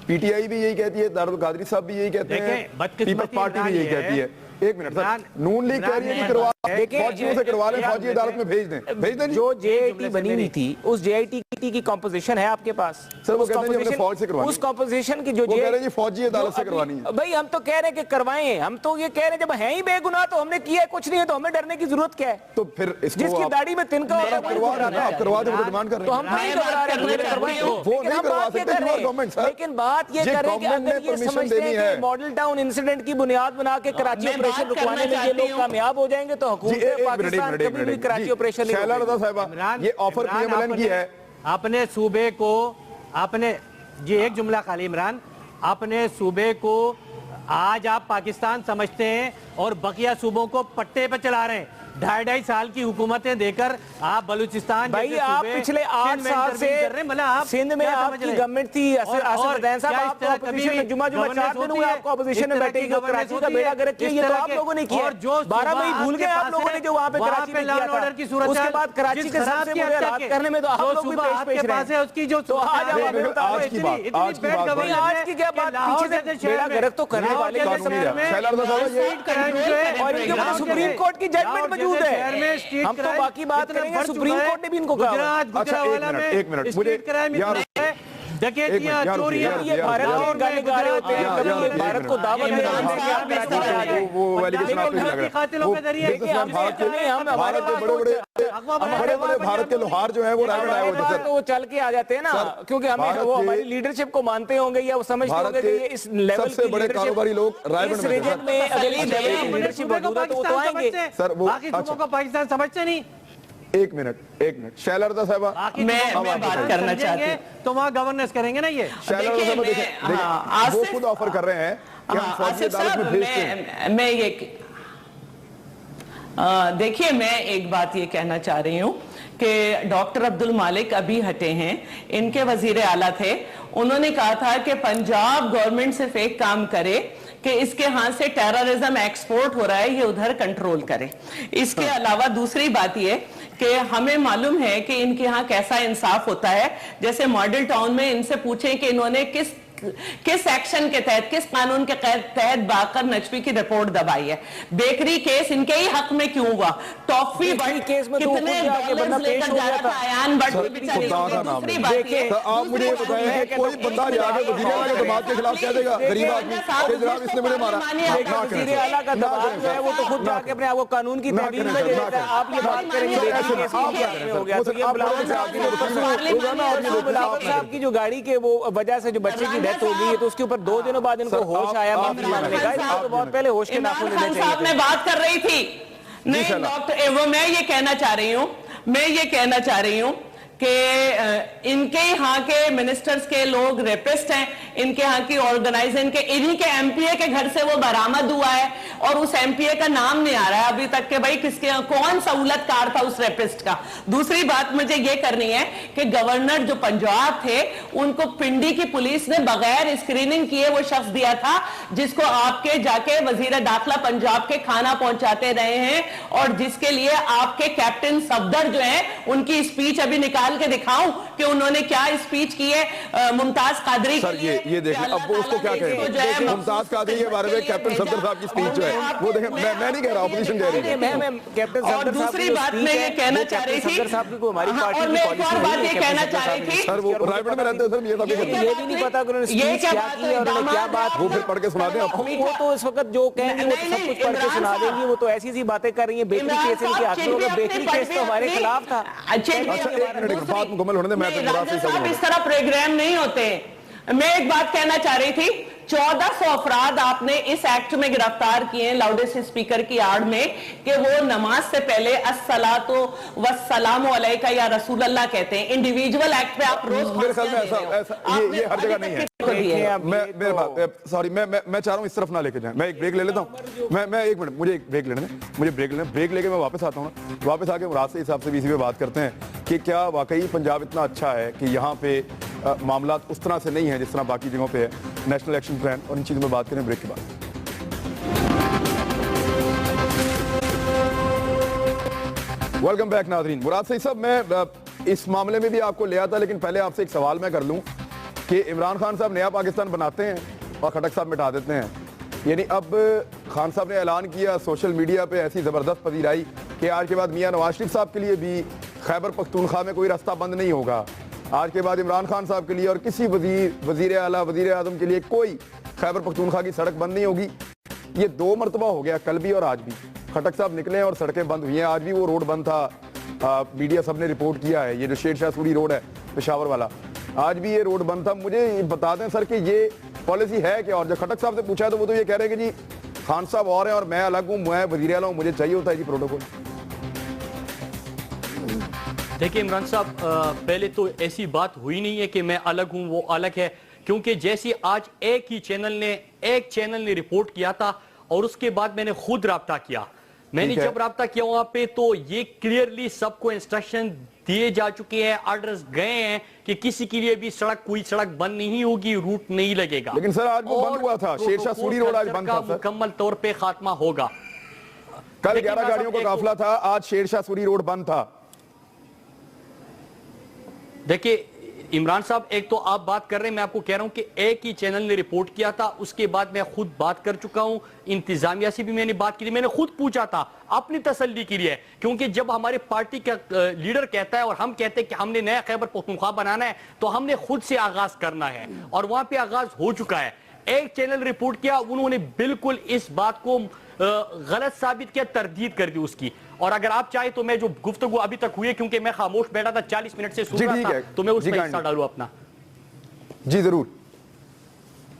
पीटीआई भी यही कहती है, दारुल कादरी साहब भी यही कहते हैं, पीपल्स पार्टी भी यही कहती है। एक मिनट सर, नून लीग कह रही है कि करवा फौजियों से करवा लें, फौजी अदालत में भेज दें। जो जेआईटी बनी हुई थी उस जेआईटी की कंपोजिशन है आपके पास? सर वो कहते हैं हमने फौज से करवानी, उस कंपोजिशन की जो कह रहे हैं फौजी अदालत से करवानी है। भाई हम तो कह रहे हैं कि करवाएं, हम तो ये कह रहे हैं जब है ही बेगुनाह तो हमने किया कुछ नहीं है तो हमें डरने की जरूरत क्या है? तो फिर जिसकी दाढ़ी में तिनका होता है करवा दें, डिमांड कर रहे हैं। तो हम नहीं करवा रहे, वो नहीं करवा सकते। लेकिन बात ये करें कि अगर ये समझते हैं कि मॉडल टाउन इंसिडेंट की बुनियाद बना के कराची ऑपरेशन रुकवाने में ये लोग कामयाब हो जाएंगे तो हुकूमत पाकिस्तान कभी भी कराची ऑपरेशन नहीं होगी। ये ऑफर पीएमएलएन की है। अपने सूबे को आपने जी एक जुमला खाली इमरान, अपने सूबे को आज आप पाकिस्तान समझते हैं और बकिया सूबों को पट्टे पे चला रहे हैं। 2.5 साल की हुकूमतें देकर आप बलूचिस्तान भाई आप पिछले 8 साल से सिंध में आपकी गवर्नमेंट थी। जुमा 4 दिन हुए आपको ऑपोजिशन में बैठे, कराची का बेड़ा गर्क किया ये तो आप लोगों ने किया। 12 मई भूल गए आप लोगों ने जो वहां पे कराची में किया था। उसके बाद कराची के सबसे बुरे हालात करने में तो आप लोग भी पेश रहे हैं। उसकी जो तो आज की क्या बात, पीछे से बेड़ा गर्क तो करने वाले और इनके ऊपर सुप्रीम कोर्ट की जजमेंट मौजूद है। हम तो बाकी बात करेंगे, सुप्रीम कोर्ट ने भी इनको कहा। एक मिनट मुझे डकैतियां, चोरियां, ये भारत के गाने गा रहे होते हैं, कभी ये भारत को दावत दे रहे हैं कि आप कराची में आ जाओ। वो एलिगेशन आप नहीं लग रहा। कातिलों के जरिए भारत के बड़े भारत के लोहार जो है वो रायगढ़ आए हुए थे। तो चल के आ जाते हैं ना, क्योंकि हमें वो हमारी लीडरशिप को मानते होंगे या वो समझते होंगे कि इस लेवल सबसे बड़े कारोबारी लोग रायगढ़ में रीजन में अगली लीडरशिप मौजूद है तो वो तो आएंगे। सर वो बाकी सूबों को पाकिस्तान समझते नहीं। एक मिनट शैलरदा साहबा मैं बात करना चाहती हूँ तो वहाँ गवर्नेंस करेंगे ना। ये शैलरदा साहबा देखिए वो खुद ऑफर कर रहे हैं कि हम फौजी अदालत में भेजते हैं। मैं ये देखिए मैं एक बात ये कहना चाह रही हूँ कि डॉक्टर अब्दुल मालिक अभी हटे हैं, इनके वजीर आला थे, उन्होंने कहा था कि पंजाब गवर्नमेंट सिर्फ एक काम करे कि इसके हाथ से टेररिज्म एक्सपोर्ट हो रहा है ये उधर कंट्रोल करे। इसके अलावा दूसरी बात ये कि हमें मालूम है कि इनके यहाँ कैसा इंसाफ होता है। जैसे मॉडल टाउन में इनसे पूछें कि इन्होंने किस किस एक्शन के तहत, किस कानून के तहत बाकर नकवी की रिपोर्ट दबाई है? बेकरी केस इनके ही हक में क्यों हुआ? टॉफी केस में कितने डॉलर्स लेकर जा रहा था अयान भट्ट बेचारी। दूसरी बात ये, आप मुझे ये बताएं कि कोई बंदा जाके वज़ीर आला के दमाद के खिलाफ कह देगा गरीब आदमी कि जनाब इसने मुझे मारा? वज़ीर आला का दमाद जो है वो तो खुद जाके अपने आप को कानून की तहवील में दे देता है। आप ये बात करेंगे हो गया तो ये बिलावल साहब की जो गाड़ी के वो वजह से जो बच्चे की डेथ हो गई है तो उसके ऊपर 2 दिनों बाद इनको होश आया माफी मांगने का, तो बहुत पहले होश के नाखून लेने चाहिए। साहब ने बात कर रही थी नहीं डॉक्टर, वो मैं ये कहना चाह रही हूँ कि इनके यहाँ के मिनिस्टर्स के लोग रेपिस्ट हैं, इनके यहाँ की ऑर्गेनाइजेशन के इन्हीं के एमपीए के घर से वो बरामद हुआ है और उस एमपीए का नाम नहीं आ रहा है अभी तक कि भाई किसके कौन सहूलतकार था उस रेपिस्ट का। दूसरी बात मुझे ये करनी है कि गवर्नर जो पंजाब थे उनको पिंडी की पुलिस ने बगैर स्क्रीनिंग किए वो शख्स दिया था जिसको आपके जाके वजीर दाखिला पंजाब के खाना पहुंचाते रहे हैं और जिसके लिए आपके कैप्टन सफदर जो है उनकी स्पीच अभी निकाल के दिखाऊं कि उन्होंने क्या स्पीच की है मुमताज कादरी सर ये देखें अब वो उसको क्या कहें मुमताज कादरी के बारे में कैप्टन सफदर साहब की स्पीच जो है वो देखें मैं नहीं कह रहा ऑपोजिशन कह रही है मैं कैप्टन सफदर साहब दूसरी बात मैं ये कहना चाह रही थी साहब की हमारी पार्टी और मैं एक और बात ये कहना चाह रही थी सर वो रायगढ़ में रहते हैं सर ये भी नहीं पता कि उन्होंने स्पीच क्या की और उन्होंने क्या बात वो फिर पढ़ के सुना दें आपको। वो तो इस वक्त जो कहेंगे वो सब कुछ पढ़ के सुना देंगी, वो तो ऐसी सी बातें कर रही है। बेकरी केस इनके हक में होगा, बेकरी केस तो हमारे खिलाफ था। अच्छा एक मिनट बात मुकम्मल होने दे, मैं इस तरह प्रोग्राम नहीं होते। मैं एक बात कहना चाह रही थी, 1400 अफराद आपने इस एक्ट में गिरफ्तार किए लाउडेस्ट स्पीकर की आड़ में कि वो नमाज से पहले अस्सलातु वस्सलामु अलैका या रसूल अल्लाह कहते हैं। इंडिविजुअल एक्ट पे आप रोज मेरे ख्याल में ऐसा ये हर जगह नहीं है। मैं चाह रहा हूँ इस तरफ ना लेके जाएं। मैं एक ब्रेक ले लेता हूँ। मैं एक मिनट मुझे एक ब्रेक लेने दें, मुझे ब्रेक लेने, ब्रेक लेके मैं वापस आता हूँ ना, वापस आके मुराद से हिसाब से भी इसी पे बात करते हैं कि क्या वाकई पंजाब इतना अच्छा है कि यहाँ पे मामला उस तरह से नहीं है जिस तरह बाकी जगहों पे है। नेशनल एक्शन प्लान और इन चीज़ों में बात करें ब्रेक के बाद। वेलकम बैक नाज़रीन। मुराद सईद साहब मैं इस मामले में भी आपको ले आता, लेकिन पहले आपसे एक सवाल मैं कर लूं कि इमरान खान साहब नया पाकिस्तान बनाते हैं और खटक साहब मिटा देते हैं। यानी अब खान साहब ने ऐलान किया, सोशल मीडिया पे ऐसी ज़बरदस्त पजीराई कि आज के बाद मियां नवाज शरीफ साहब के लिए भी खैबर पख्तूनख्वा में कोई रास्ता बंद नहीं होगा। आज के बाद इमरान खान साहब के लिए और किसी वजीर आला वजीर आज़म के लिए कोई खैबर पख्तूनख्वा की सड़क बंद नहीं होगी। ये 2 मरतबा हो गया, कल भी और आज भी। खटक साहब निकले और सड़कें बंद हुई हैं। आज भी वो रोड बंद था, मीडिया सब ने रिपोर्ट किया है। ये जो शेर शाह सूरी रोड है पेशावर वाला, आज भी ये रोड बंद था। मुझे बता दें सर कि ये पॉलिसी है क्या? और जब खटक साहब से पूछा है तो वो तो ये कह रहे हैं कि जी खान साहब और हैं और मैं अलग हूँ, मैं वजीर आला हूँ, मुझे चाहिए होता है जी प्रोटोकॉल। देखिए इमरान साहब, पहले तो ऐसी बात हुई नहीं है कि मैं अलग हूं वो अलग है, क्योंकि जैसे आज एक चैनल ने रिपोर्ट किया था और उसके बाद मैंने खुद राब्ता किया। मैंने जब राब्ता किया वहां पे तो ये क्लियरली सबको इंस्ट्रक्शन दिए जा चुके हैं, ऑर्डर्स गए हैं कि किसी के लिए भी कोई सड़क बंद नहीं होगी, रूट नहीं लगेगा। लेकिन सर आज वो बंद हुआ था, शेरशाह सूरी रोड आज बंद था सर। मुकम्मल तौर पे खात्मा होगा। कल 11 गाड़ियों का काफिला था, आज शेरशाह सूरी रोड बंद था। देखिए इमरान साहब, एक तो आप बात कर रहे हैं, मैं आपको कह रहा हूं कि एक ही चैनल ने रिपोर्ट किया था, उसके बाद मैं खुद बात कर चुका हूं, इंतजामिया से भी मैंने बात की थी, मैंने खुद पूछा था अपनी तसल्ली के लिए, क्योंकि जब हमारे पार्टी का लीडर कहता है और हम कहते हैं कि हमने नया खैबर पख्तूनख्वा बनाना है तो हमने खुद से आगाज करना है और वहां पर आगाज हो चुका है। एक चैनल रिपोर्ट किया, उन्होंने बिल्कुल इस बात को गलत साबित किया, तरदीद कर दी उसकी। और अगर आप चाहे तो मैं जो गुफ्तगू अभी तक हुई है, क्योंकि मैं खामोश बैठा था 40 मिनट से सुन रहा था, तो मैं उसमें हिस्सा डालूं अपना। जी जरूर।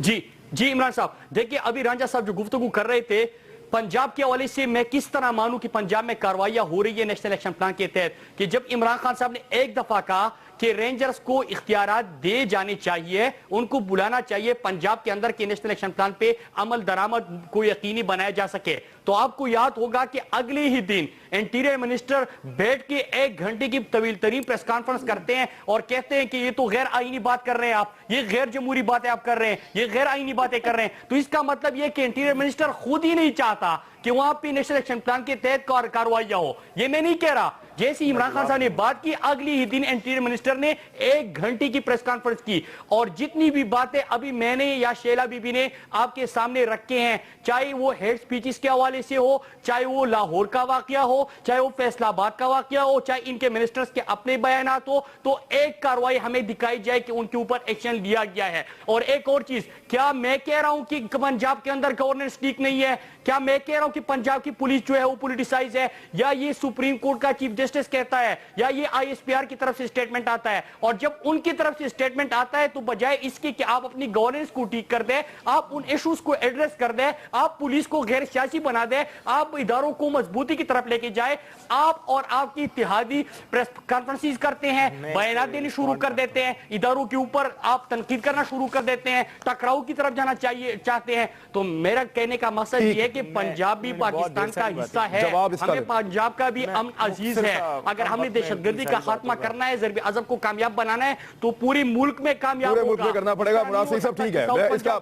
जी इमरान साहब, देखिए अभी रांझा साहब जो गुफ्तगू कर रहे थे पंजाब के हवाले से, मैं किस तरह मानूं कि पंजाब में कार्रवाइयां हो रही है नेशनल एक्शन प्लान के तहत, कि जब इमरान खान साहब ने एक दफा कहा कि रेंजर्स को इख्तियारात दे जाने चाहिए, उनको बुलाना चाहिए पंजाब के अंदर के नेशनल एक्शन प्लान पे अमल दरामद को यकीनी बनाया जा सके, तो आपको याद होगा कि अगले ही दिन इंटीरियर मिनिस्टर बैठ के 1 घंटे की तवील तरीन प्रेस कॉन्फ्रेंस करते हैं और कहते हैं कि ये तो गैर आईनी बात कर रहे हैं आप, ये गैर जमहूरी बातें आप कर रहे हैं, ये गैर आईनी बातें कर रहे हैं। तो इसका मतलब ये कि इंटीरियर मिनिस्टर खुद ही नहीं चाहता कि वहां पे नेशनल एक्शन प्लान के तहत कार्रवाइयां हो। ये मैं नहीं कह रहा, जैसे इमरान खान साहब ने बात की, अगली ही दिन इंटीरियर मिनिस्टर ने 1 घंटे की प्रेस कॉन्फ्रेंस की और जितनी भी बातें अभी मैंने या शैला बीबी ने आपके सामने रखे हैं, चाहे वो हेड स्पीचेस के हवाले से हो, चाहे वो लाहौर का वाकया हो, चाहे वो फैसलाबाद का वाकया हो, चाहे इनके मिनिस्टर्स के अपने बयानात हो, तो एक कार्रवाई हमें दिखाई जाए कि उनके ऊपर एक्शन लिया गया है। और एक और चीज, क्या मैं कह रहा हूं कि पंजाब के अंदर गवर्नेंस ठीक नहीं है? क्या मैं कह रहा हूं कि पंजाब की पुलिस जो है वो पॉलिटिसाइज है? या ये सुप्रीम कोर्ट का चीफ जस्टिस कहता है? या ये आईएसपीआर की तरफ से स्टेटमेंट आता है? और जब उनकी तरफ से स्टेटमेंट आता है तो बजाय इसके कि आप अपनी गवर्नेंस को ठीक कर दें, आप उन इश्यूज को एड्रेस कर दें, आप पुलिस को गैर सियासी बना दें, आप इदारों को मजबूती की तरफ लेके जाए, आप और आपकी इत्तेहादी प्रेस कॉन्फ्रेंसेस करते हैं, बयान देने शुरू कर देते हैं, इदारों के ऊपर आप तनकीद करना शुरू कर देते हैं, टकराव की तरफ जाना चाहते हैं। तो मेरा कहने का मकसद ये है कि पंजाब भी पाकिस्तान का हिस्सा है, हमें पंजाब का भी अमन अजीज है। अगर हमने दहशतगर्दी का खात्मा करना है, ज़रबे अज़ब को कामयाब बनाना है, तो पूरे मुल्क में कामयाब पूरे मुल्क में करना पड़ेगा। मुराद सही सब ठीक है, इसका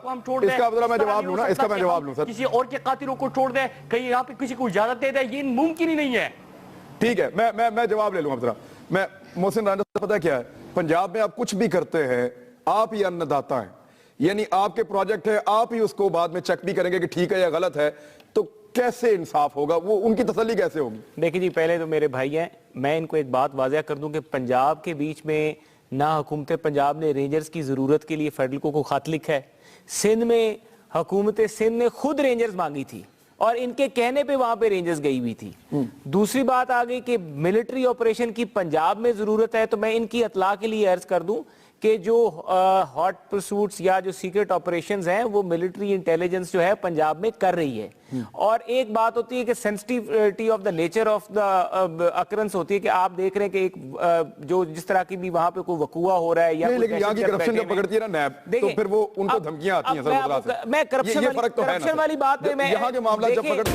मैं जवाब लूं ना, इसका मैं जवाब लूं सर। किसी और के कातिलों को छोड़ दे, कहीं यहाँ पे किसी को इजाजत दे दे, ये मुमकिन ही नहीं है। ठीक है, मैं जवाब ले लूंगा। अब जरा मैं मोहसिन राना, पता क्या है, पंजाब में आप कुछ भी करते हैं, आप ही अन्नदाता हैं, यानी आपके प्रोजेक्ट है, आप ही उसको बाद में चेक भी करेंगे कि ठीक है या गलत है, तो कैसे इंसाफ होगा? वो उनकी तसल्ली कैसे होगी? देखिए जी, पहले तो मेरे भाई हैं, मैं इनको एक बात वाज़ह कर दूं कि पंजाब के बीच में ना हुकूमत पंजाब ने रेंजर्स की जरूरत के लिए फेडरल को खत लिखा है। सिंध में हुकूमत सिंध ने खुद रेंजर्स मांगी थी और इनके कहने पे वहां पे रेंजर्स गई हुई थी। दूसरी बात आ गई कि मिलिट्री ऑपरेशन की पंजाब में जरूरत है, तो मैं इनकी इत्तला के लिए अर्ज कर दूं कि जो हॉट परसूट्स या जो सीक्रेट ऑपरेशंस हैं वो मिलिट्री इंटेलिजेंस जो है पंजाब में कर रही है। और एक बात होती है कि sensitivity of the nature of the occurrence होती है कि आप देख रहे हैं कि एक जो जिस तरह की भी वहां पे कोई वकूआ हो रहा है या लेकिन यहाँ की करप्शन जब पकड़ती है ना नैब, तो फिर वो उनको धमकियां आती हैं। मैं करप्शन वाली बात में यहाँ के मामला जब पकड़